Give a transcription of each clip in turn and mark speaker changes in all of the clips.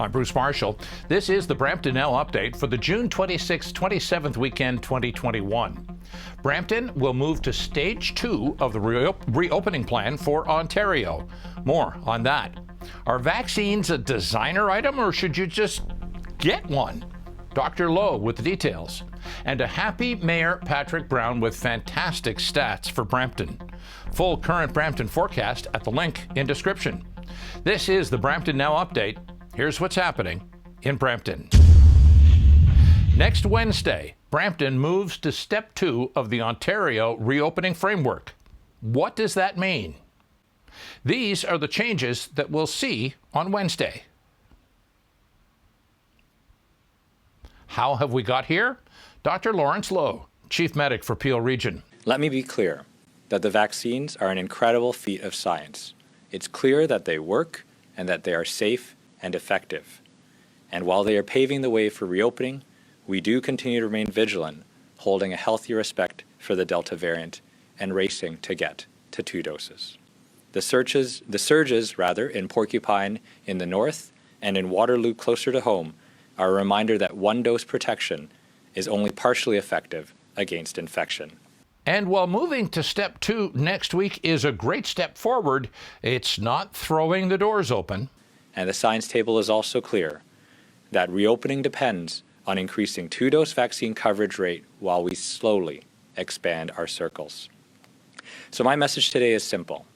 Speaker 1: I'm Bruce Marshall. This is the Brampton Now update for the June 26th, 27th weekend, 2021. Brampton will move to Stage 2 of the reopening plan for Ontario. More on that. Are vaccines a designer item or should you just get one? Dr. Lowe with the details. And a happy Mayor Patrick Brown with fantastic stats for Brampton. Full current Brampton forecast at the link in description. This is the Brampton Now update. Here's what's happening in Brampton. Next Wednesday, Brampton moves to Step 2 of the Ontario reopening framework. What does that mean? These are the changes that we'll see on Wednesday. How have we got here? Dr. Lawrence Lowe, Chief Medic for Peel Region.
Speaker 2: Let me be clear that the vaccines are an incredible feat of science. It's clear that they work and that they are safe and effective. And while they are paving the way for reopening, we do continue to remain vigilant, holding a healthy respect for the Delta variant and racing to get to 2 doses. The surges in Porcupine in the north and in Waterloo closer to home are a reminder that 1-dose protection is only partially effective against infection.
Speaker 1: And while moving to Step 2 next week is a great step forward, it's not throwing the doors open.
Speaker 2: And the science table is also clear that reopening depends on increasing 2-dose vaccine coverage rate while we slowly expand our circles. So my message today is simple.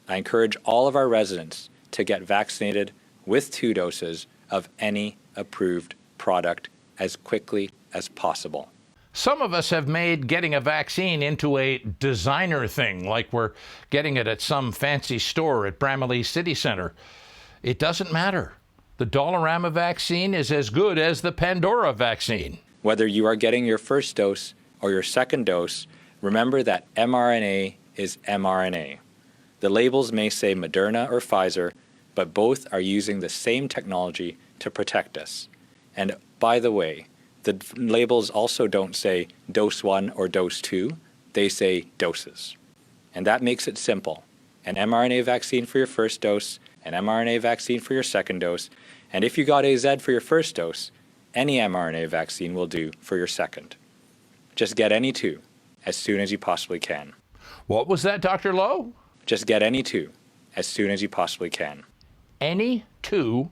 Speaker 2: I encourage all of our residents to get vaccinated with 2 doses of any approved product as quickly as possible.
Speaker 1: Some of us have made getting a vaccine into a designer thing, like we're getting it at some fancy store at Bramalea City Centre. It doesn't matter. The Dollarama vaccine is as good as the Pandora vaccine.
Speaker 2: Whether you are getting your first dose or your second dose, remember that mRNA is mRNA. The labels may say Moderna or Pfizer, but both are using the same technology to protect us. And by the way, the labels also don't say dose 1 or dose 2, they say doses. And that makes it simple. An mRNA vaccine for your first dose, an mRNA vaccine for your second dose, and if you got AZ for your first dose, any mRNA vaccine will do for your second. Just get any 2 as soon as you possibly can.
Speaker 1: What was that, Dr. Lowe?
Speaker 2: Just get any 2 as soon as you possibly can.
Speaker 1: Any 2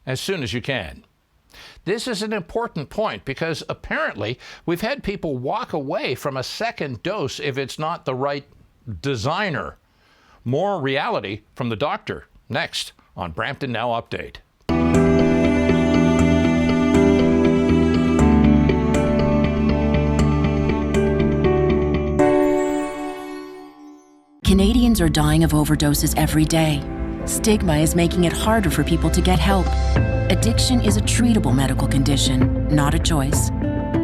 Speaker 1: as soon as you can. This is an important point because apparently we've had people walk away from a second dose if it's not the right designer. More reality from the doctor next on Brampton Now Update.
Speaker 3: Canadians are dying of overdoses every day. Stigma is making it harder for people to get help. Addiction is a treatable medical condition, not a choice.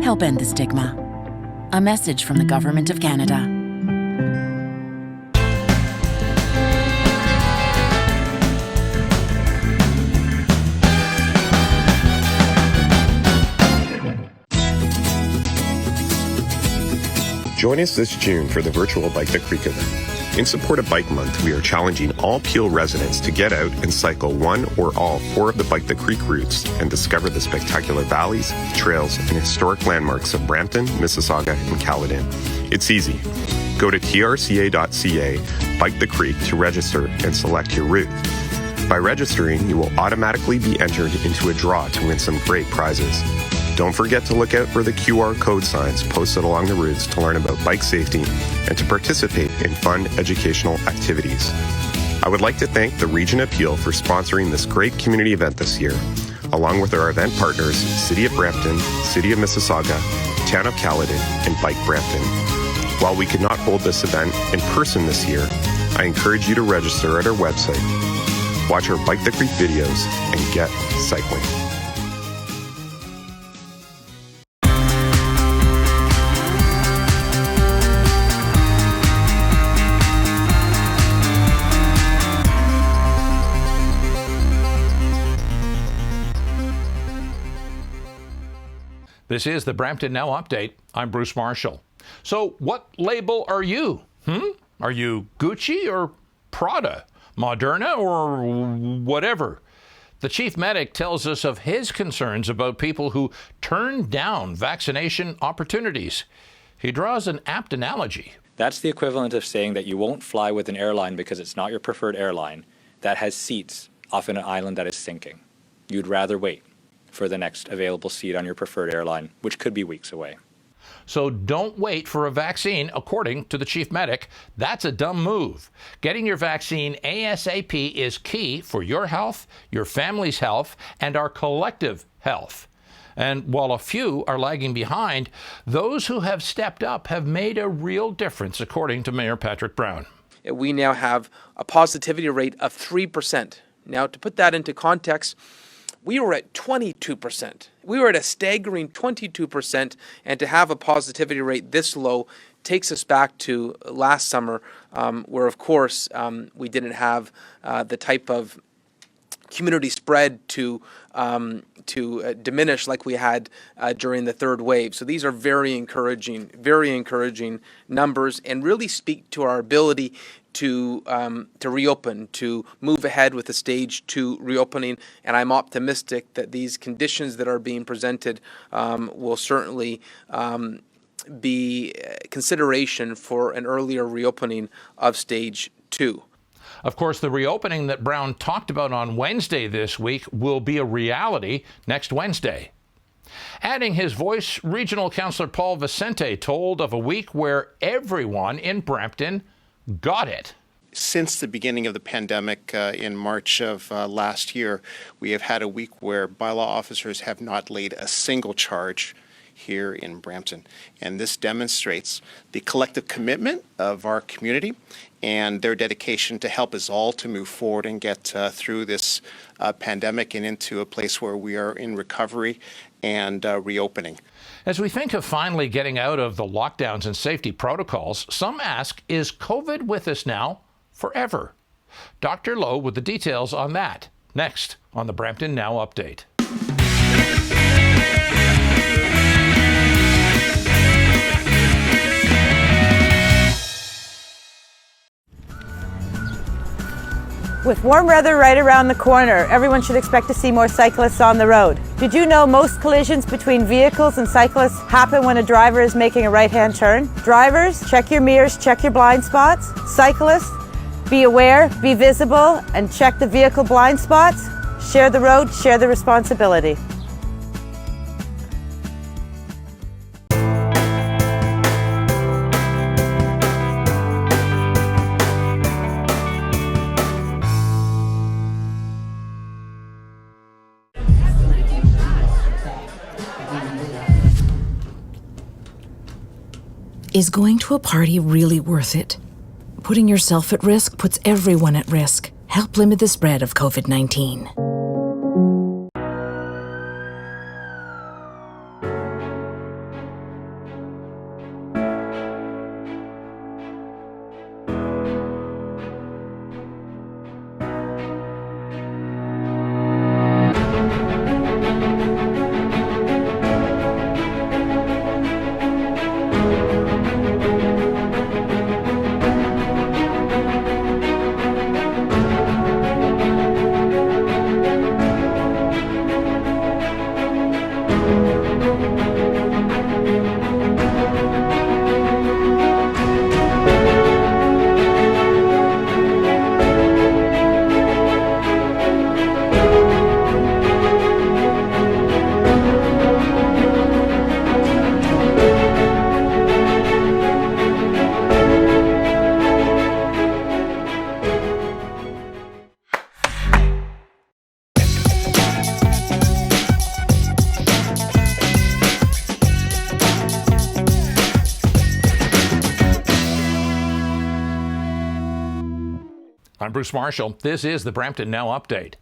Speaker 3: Help end the stigma. A message from the Government of Canada.
Speaker 4: Join us this June for the virtual Bike the Creek event. In support of Bike Month, we are challenging all Peel residents to get out and cycle 1 or all 4 of the Bike the Creek routes and discover the spectacular valleys, trails, and historic landmarks of Brampton, Mississauga, and Caledon. It's easy. Go to trca.ca, Bike the Creek to register and select your route. By registering, you will automatically be entered into a draw to win some great prizes. Don't forget to look out for the QR code signs posted along the routes to learn about bike safety and to participate in fun educational activities. I would like to thank the Region of Peel for sponsoring this great community event this year, along with our event partners, City of Brampton, City of Mississauga, Town of Caledon, and Bike Brampton. While we could not hold this event in person this year, I encourage you to register at our website, watch our Bike the Creek videos, and get cycling.
Speaker 1: This is the Brampton Now Update. I'm Bruce Marshall. So what label are you? Are you Gucci or Prada, Moderna or whatever? The chief medic tells us of his concerns about people who turn down vaccination opportunities. He draws an apt analogy.
Speaker 2: That's the equivalent of saying that you won't fly with an airline because it's not your preferred airline that has seats off an island that is sinking. You'd rather wait for the next available seat on your preferred airline, which could be weeks away.
Speaker 1: So don't wait for a vaccine, according to the chief medic. That's a dumb move. Getting your vaccine ASAP is key for your health, your family's health, and our collective health. And while a few are lagging behind, those who have stepped up have made a real difference, according to Mayor Patrick Brown.
Speaker 5: We now have a positivity rate of 3%. Now, to put that into context, we were at 22%. We were at a staggering 22%, and to have a positivity rate this low takes us back to last summer, where, of course, we didn't have the type of community spread to diminish like we had during the third wave. So these are very encouraging numbers, and really speak to our ability to reopen, to move ahead with the stage 2 reopening. And I'm optimistic that these conditions that are being presented will certainly be consideration for an earlier reopening of stage 2.
Speaker 1: Of course, the reopening that Brown talked about on Wednesday this week will be a reality next Wednesday. Adding his voice, Regional Councillor 𝗕𝗿𝗺 told of a week where everyone in Brampton got it.
Speaker 6: Since the beginning of the pandemic in March of last year, we have had a week where bylaw officers have not laid a single charge here in Brampton. And this demonstrates the collective commitment of our community and their dedication to help us all to move forward and get through this pandemic and into a place where we are in recovery and reopening.
Speaker 1: As we think of finally getting out of the lockdowns and safety protocols, some ask, is COVID with us now forever? Dr. Lowe with the details on that, next on the Brampton Now Update.
Speaker 7: With warm weather right around the corner, everyone should expect to see more cyclists on the road. Did you know most collisions between vehicles and cyclists happen when a driver is making a right-hand turn? Drivers, check your mirrors, check your blind spots. Cyclists, be aware, be visible, and check the vehicle blind spots. Share the road, share the responsibility.
Speaker 3: Is going to a party really worth it? Putting yourself at risk puts everyone at risk. Help limit the spread of COVID-19.
Speaker 1: I'm Bruce Marshall. This is the Brampton Now Update.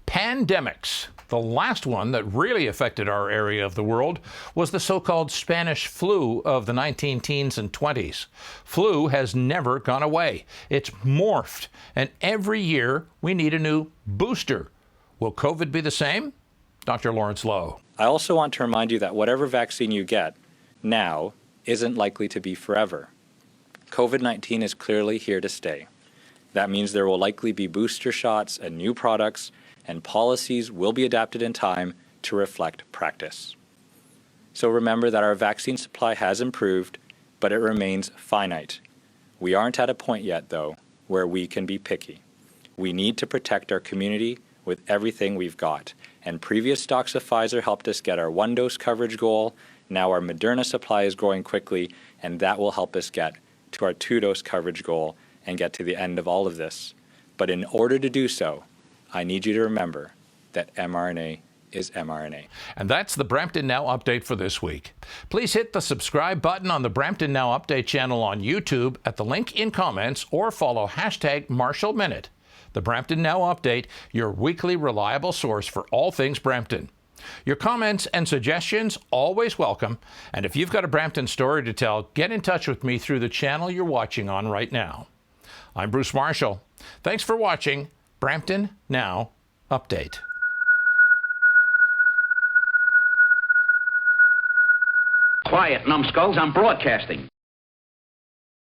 Speaker 1: Pandemics. The last one that really affected our area of the world was the so-called Spanish flu of the 1910s and 20s. Flu has never gone away. It's morphed, and every year we need a new booster. Will COVID be the same? Dr. Lawrence Lowe.
Speaker 2: I also want to remind you that whatever vaccine you get now isn't likely to be forever. COVID-19 is clearly here to stay. That means there will likely be booster shots and new products and policies will be adapted in time to reflect practice. So remember that our vaccine supply has improved, but it remains finite. We aren't at a point yet, though, where we can be picky. We need to protect our community with everything we've got, and previous stocks of Pfizer helped us get our 1-dose coverage goal. Now our Moderna supply is growing quickly, and that will help us get to our 2-dose coverage goal and get to the end of all of this. But in order to do so, I need you to remember that mRNA is mRNA.
Speaker 1: And that's the Brampton Now Update for this week. Please hit the subscribe button on the Brampton Now Update channel on YouTube at the link in comments, or follow #MarshallMinute. The Brampton Now Update, your weekly reliable source for all things Brampton. Your comments and suggestions, always welcome. And if you've got a Brampton story to tell, get in touch with me through the channel you're watching on right now. I'm Bruce Marshall. Thanks for watching Brampton Now Update.
Speaker 8: Quiet, numbskulls, I'm broadcasting.